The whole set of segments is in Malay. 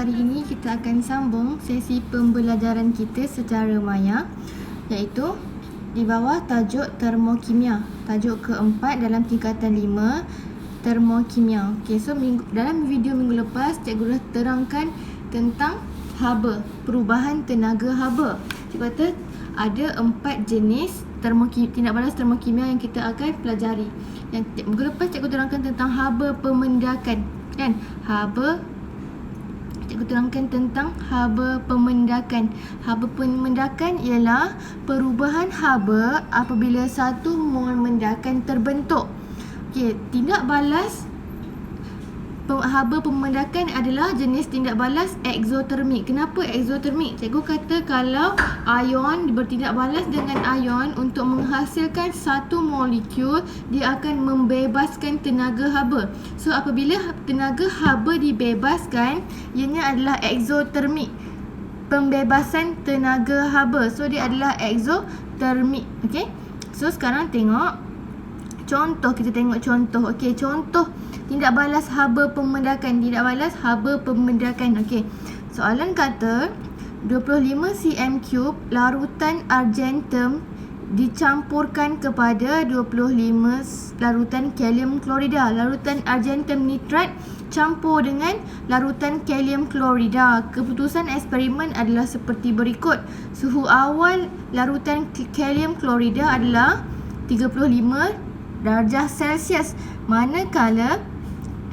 hari ini kita akan sambung sesi pembelajaran kita secara maya, iaitu di bawah tajuk termokimia, tajuk keempat dalam tingkatan 5 termokimia. Okay, so dalam video minggu lepas cikgu dah terangkan tentang haba, perubahan tenaga haba. Cikgu kata ada 4 jenis tindak balas termokimia yang kita akan pelajari. Yang minggu lepas cikgu terangkan tentang haba pemendakan, kan? Cikgu terangkan tentang haba pemendakan. Haba pemendakan ialah perubahan haba apabila satu mol mendakan terbentuk. Okey, tindak balas haba pemendakan adalah jenis tindak balas eksotermik. Kenapa eksotermik? Cikgu kata kalau ion bertindak balas dengan ion untuk menghasilkan satu molekul, dia akan membebaskan tenaga haba. So apabila tenaga haba dibebaskan, ianya adalah eksotermik, pembebasan tenaga haba. So dia adalah eksotermik. Okey. So sekarang tengok contoh, kita tengok contoh. Okey, contoh tindak balas haba pemendakan. Tindak balas haba pemendakan. Okey. Soalan kata 25 cm3 larutan argentum dicampurkan kepada 25 larutan kalium klorida. Larutan argentum nitrat campur dengan larutan kalium klorida. Keputusan eksperimen adalah seperti berikut. Suhu awal larutan kalium klorida adalah 35 darjah Celsius, manakala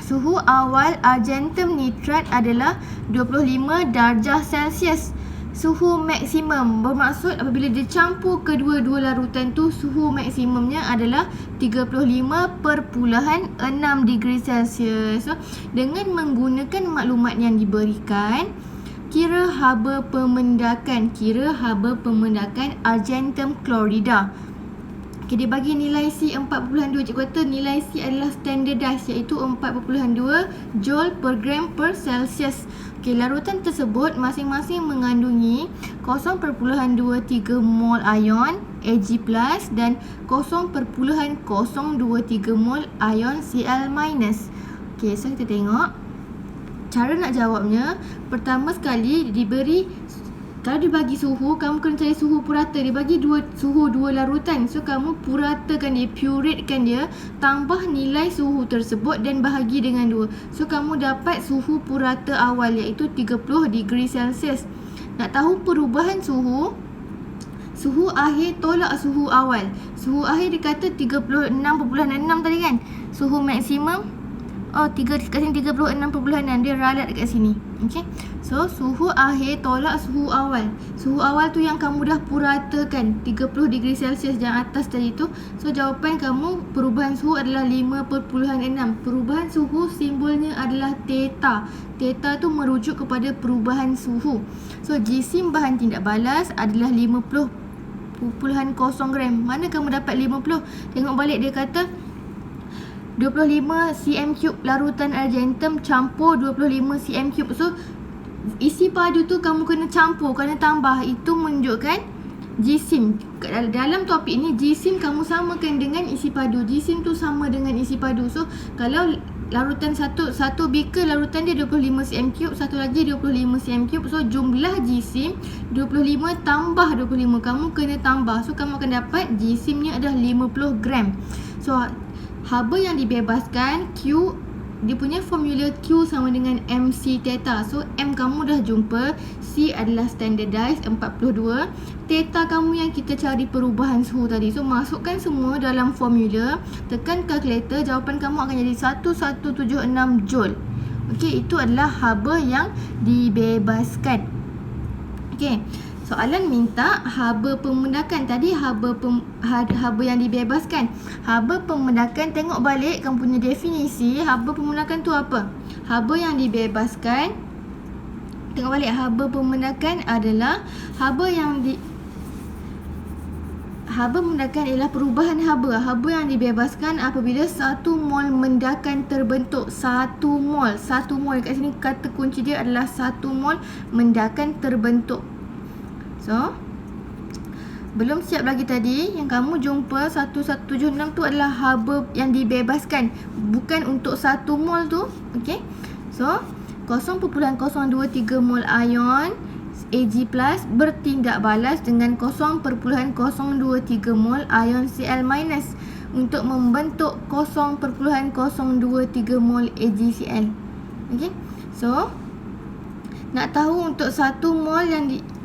suhu awal argentum nitrat adalah 25 darjah Celsius. Suhu maksimum bermaksud apabila dicampur kedua-dua larutan tu, suhu maksimumnya adalah 35.6 degree Celsius. So, dengan menggunakan maklumat yang diberikan, kira haba pemendakan argentum klorida. Okay, dia bagi nilai C 4.2. Cikgu kata nilai C adalah standardized, iaitu 4.2 joule per gram per Celsius. Okay, larutan tersebut masing-masing mengandungi 0.23 mol ion Ag+ dan 0.023 mol ion Cl-. Okay, so kita tengok cara nak jawabnya. Pertama sekali diberi, kalau dibagi suhu, kamu kena cari suhu purata. Dia bagi suhu dua larutan. So, kamu puratakan dia, puratekan dia, tambah nilai suhu tersebut dan bahagi dengan 2. So, kamu dapat suhu purata awal, iaitu 30 degree Celsius. Nak tahu perubahan suhu, suhu akhir tolak suhu awal. Suhu akhir dia kata 36.6 tadi kan. Suhu maksimum, kat sini 36.6, dia ralat dekat sini. Okey. So, suhu akhir tolak suhu awal. Suhu awal tu yang kamu dah puratakan, 30 degree Celsius yang atas tadi tu. So, jawapan kamu perubahan suhu adalah 5.6. Perubahan suhu simbolnya adalah theta. Theta tu merujuk kepada perubahan suhu. So, jisim bahan tindak balas adalah 50.0 gram. Mana kamu dapat 50? Tengok balik, dia kata 25 cm3 larutan argentum campur 25 cm3. So, isi padu tu kamu kena campur, kena tambah. Itu menunjukkan jisim. Dalam topik ni, jisim kamu samakan dengan isi padu. Jisim tu sama dengan isi padu. So, kalau larutan satu beaker, larutan dia 25 cm3, satu lagi 25 cm3. So, jumlah jisim 25 tambah 25. Kamu kena tambah. So, kamu akan dapat jisimnya adalah 50 gram. So, haba yang dibebaskan, Q, dia punya formula Q sama dengan MC theta. So, M kamu dah jumpa, C adalah standardized 42, theta kamu yang kita cari perubahan suhu tadi. So, masukkan semua dalam formula, tekan kalkulator, jawapan kamu akan jadi 1176 joule. Okey, itu adalah haba yang dibebaskan. Okey. Soalan minta haba pemendakan. Tadi haba yang dibebaskan. Haba pemendakan, tengok balik kamu punya definisi. Haba pemendakan tu apa? Haba yang dibebaskan, tengok balik, haba pemendakan adalah haba pemendakan ialah perubahan haba. Haba yang dibebaskan apabila satu mol mendakan terbentuk. Satu mol dekat sini kata kunci dia adalah satu mol mendakan terbentuk. So, belum siap lagi tadi. Yang kamu jumpa 1176 tu adalah haba yang dibebaskan, bukan untuk satu mol tu. Okey. So, 0.023 mol ion Ag+ bertindak balas dengan 0.023 mol ion Cl- untuk membentuk 0.023 mol AgCl. Okey. So, nak tahu untuk 1 mol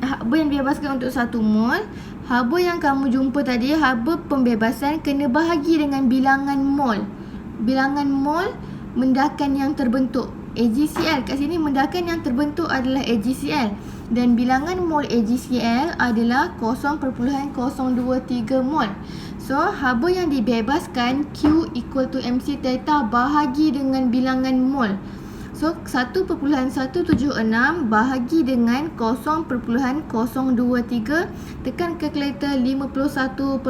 haba yang dibebaskan untuk 1 mol, haba yang kamu jumpa tadi, haba pembebasan kena bahagi dengan bilangan mol. Bilangan mol mendakan yang terbentuk. AgCl kat sini mendakan yang terbentuk adalah AgCl dan bilangan mol AgCl adalah 0.023 mol. So, haba yang dibebaskan Q = MC theta bahagi dengan bilangan mol. So, 1.176 bahagi dengan 0.023, tekan kalkulator 51.1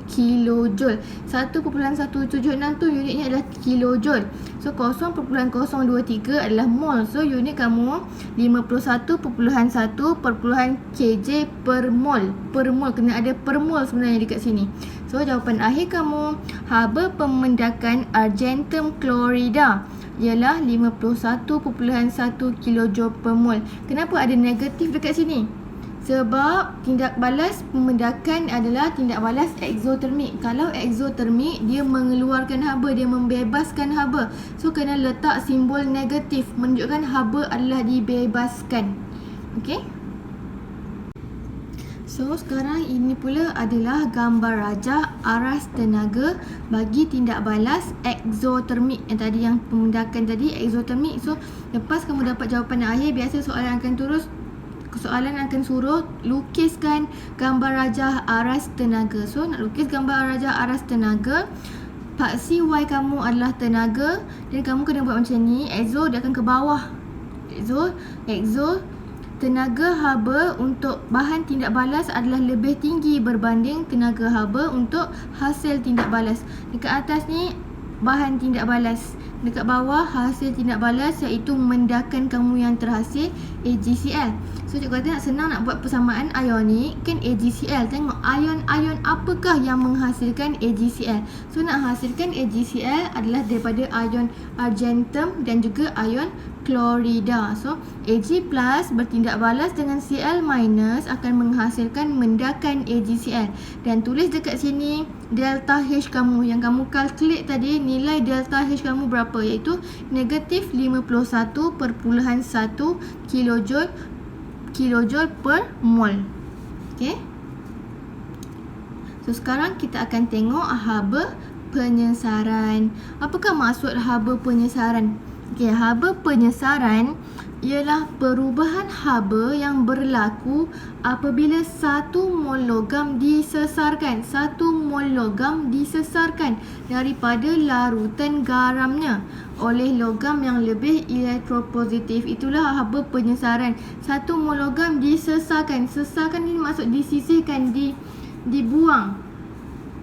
kilojoule. 1.176 tu unitnya adalah kilojoule. So, 0.023 adalah mol. So, unit kamu 51.1 kJ per mol. Per mol, kena ada per mol sebenarnya dekat sini. So, jawapan akhir kamu, haba pemendakan argentum chlorida ialah 51.1 kilojoule per mol. Kenapa ada negatif dekat sini? Sebab tindak balas pemendakan adalah tindak balas eksotermik. Kalau eksotermik, dia mengeluarkan haba, dia membebaskan haba. So, kena letak simbol negatif menunjukkan haba adalah dibebaskan. Okey? So, sekarang ini pula adalah gambar rajah aras tenaga bagi tindak balas eksotermik. Yang tadi yang pemendakan tadi eksotermik. So, lepas kamu dapat jawapan akhir, biasa soalan akan suruh lukiskan gambar rajah aras tenaga. So, nak lukis gambar rajah aras tenaga, paksi Y kamu adalah tenaga dan kamu kena buat macam ni. Exo dia akan ke bawah. Exo tenaga haba untuk bahan tindak balas adalah lebih tinggi berbanding tenaga haba untuk hasil tindak balas. Dekat atas ni bahan tindak balas, dekat bawah hasil tindak balas iaitu mendakan kamu yang terhasil AgCl. So, cikgu kata nak senang nak buat persamaan ionik kan AgCl. Tengok ion-ion apakah yang menghasilkan AgCl. So, nak hasilkan AgCl adalah daripada ion argentum dan juga ion chlorida. So, Ag+ bertindak balas dengan Cl- akan menghasilkan mendakan AgCl. Dan tulis dekat sini delta H kamu yang kamu calculate tadi, nilai delta H kamu berapa, iaitu negatif 51.1 kilojoule per mol. Okey. So, sekarang kita akan tengok haba penyesaran. Apakah maksud haba penyesaran? Okey, haba penyesaran ialah perubahan haba yang berlaku apabila 1 mol logam disesarkan. 1 mol logam disesarkan daripada larutan garamnya oleh logam yang lebih elektropositif. Itulah haba penyesaran. 1 mol logam disesarkan. Sesarkan ini maksud disisihkan, dibuang,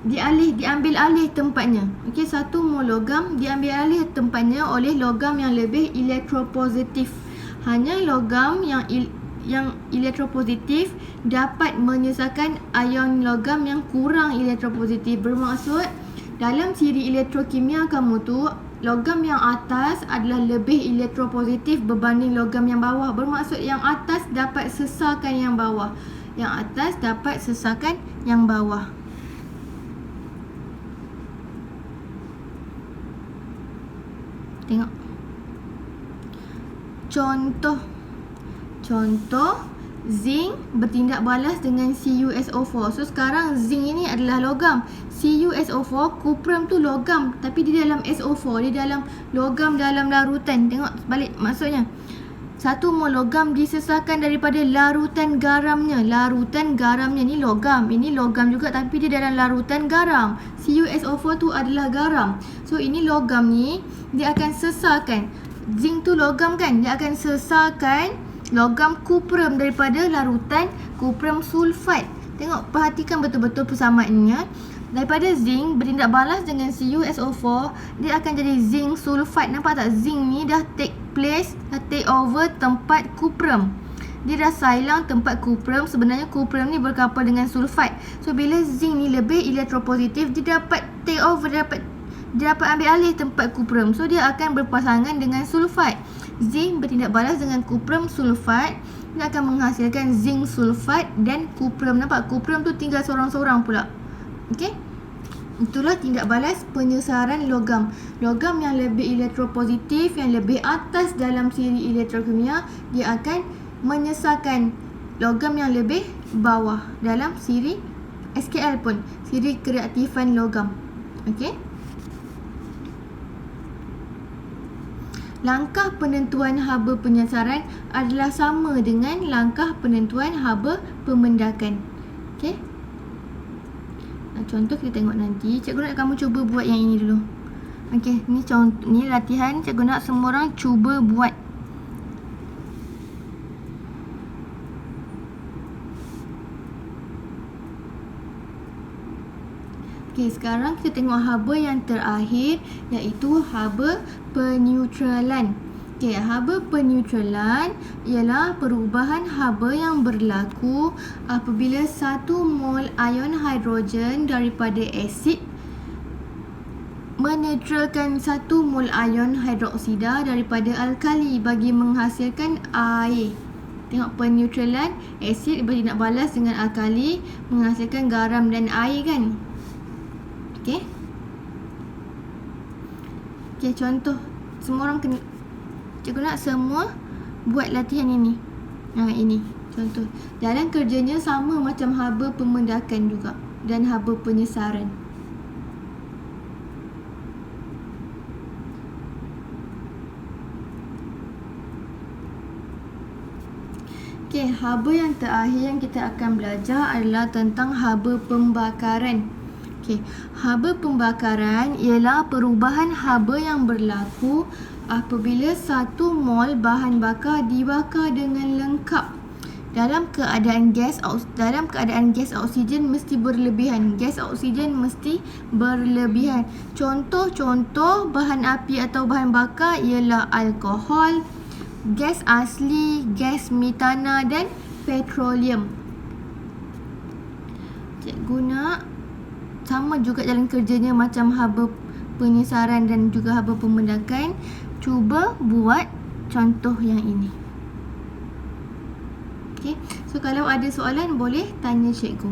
diambil alih tempatnya. Okey, 1 mol logam diambil alih tempatnya oleh logam yang lebih elektropositif. Hanya logam yang elektropositif dapat menyesarkan ion logam yang kurang elektropositif. Bermaksud dalam siri elektrokimia kamu tu, logam yang atas adalah lebih elektropositif berbanding logam yang bawah. Bermaksud yang atas dapat sesarkan yang bawah. Yang atas dapat sesarkan yang bawah. Tengok. Contoh zinc bertindak balas dengan CuSO4. So, sekarang zinc ini adalah logam. CuSO4, kuprum tu logam, tapi dia dalam SO4, dia dalam logam dalam larutan. Tengok balik maksudnya. 1 mol logam disesarkan daripada larutan garamnya. Larutan garamnya ni logam. Ini logam juga tapi dia dalam larutan garam. CuSO4 tu adalah garam. So, ini logam ni dia akan sesarkan. Zinc tu logam kan? Dia akan sesarkan logam kuprum daripada larutan kuprum sulfat. Tengok, perhatikan betul-betul persamaannya. Daripada zinc bertindak balas dengan CuSO4, dia akan jadi zinc sulfat. Nampak tak? Zinc ni dah take over tempat kuprum. Dia dah silang tempat kuprum. Sebenarnya kuprum ni berkapal dengan sulfat. So, bila zinc ni lebih elektropositif, dia dapat take over, dia dapat ambil alih tempat kuprum. So, dia akan berpasangan dengan sulfat. zinc bertindak balas dengan kuprum sulfat, dia akan menghasilkan zinc sulfat dan kuprum. Nampak? Kuprum tu tinggal seorang-seorang pula. Okey. Itulah tindak balas penyesaran logam. Logam yang lebih elektropositif, yang lebih atas dalam siri elektrokimia, dia akan menyesarkan logam yang lebih bawah dalam siri SKL pun, siri kereaktifan logam. Okey. Langkah penentuan haba penyesaran adalah sama dengan langkah penentuan haba pemendakan. Okey. Contoh kita tengok nanti. Cikgu nak kamu cuba buat yang ini dulu. Okey, ni contoh, ni latihan. Cikgu nak semua orang cuba buat. Okey, sekarang kita tengok haba yang terakhir, iaitu haba peneutralan. Okey, haba peneutralan ialah perubahan haba yang berlaku apabila 1 mol ion hidrogen daripada asid meneutralkan 1 mol ion hidroksida daripada alkali bagi menghasilkan air. Tengok peneutralan, asid bertindak balas dengan alkali menghasilkan garam dan air kan. Okey. Okey, contoh. Semua orang kena, cikgu nak semua buat latihan ini. Ini contoh. Jalan kerjanya sama macam haba pemendakan juga dan haba penyesaran. Okey, haba yang terakhir yang kita akan belajar adalah tentang haba pembakaran. Okey, haba pembakaran ialah perubahan haba yang berlaku apabila 1 mol bahan bakar dibakar dengan lengkap dalam keadaan gas oksigen mesti berlebihan. Gas oksigen mesti berlebihan. Contoh-contoh bahan api atau bahan bakar ialah alkohol, gas asli, gas metana dan petroleum. Cikgu nak sama juga jalan kerjanya macam haba penyesaran dan juga haba pemendakan. Cuba buat contoh yang ini. Okey, so kalau ada soalan boleh tanya cikgu.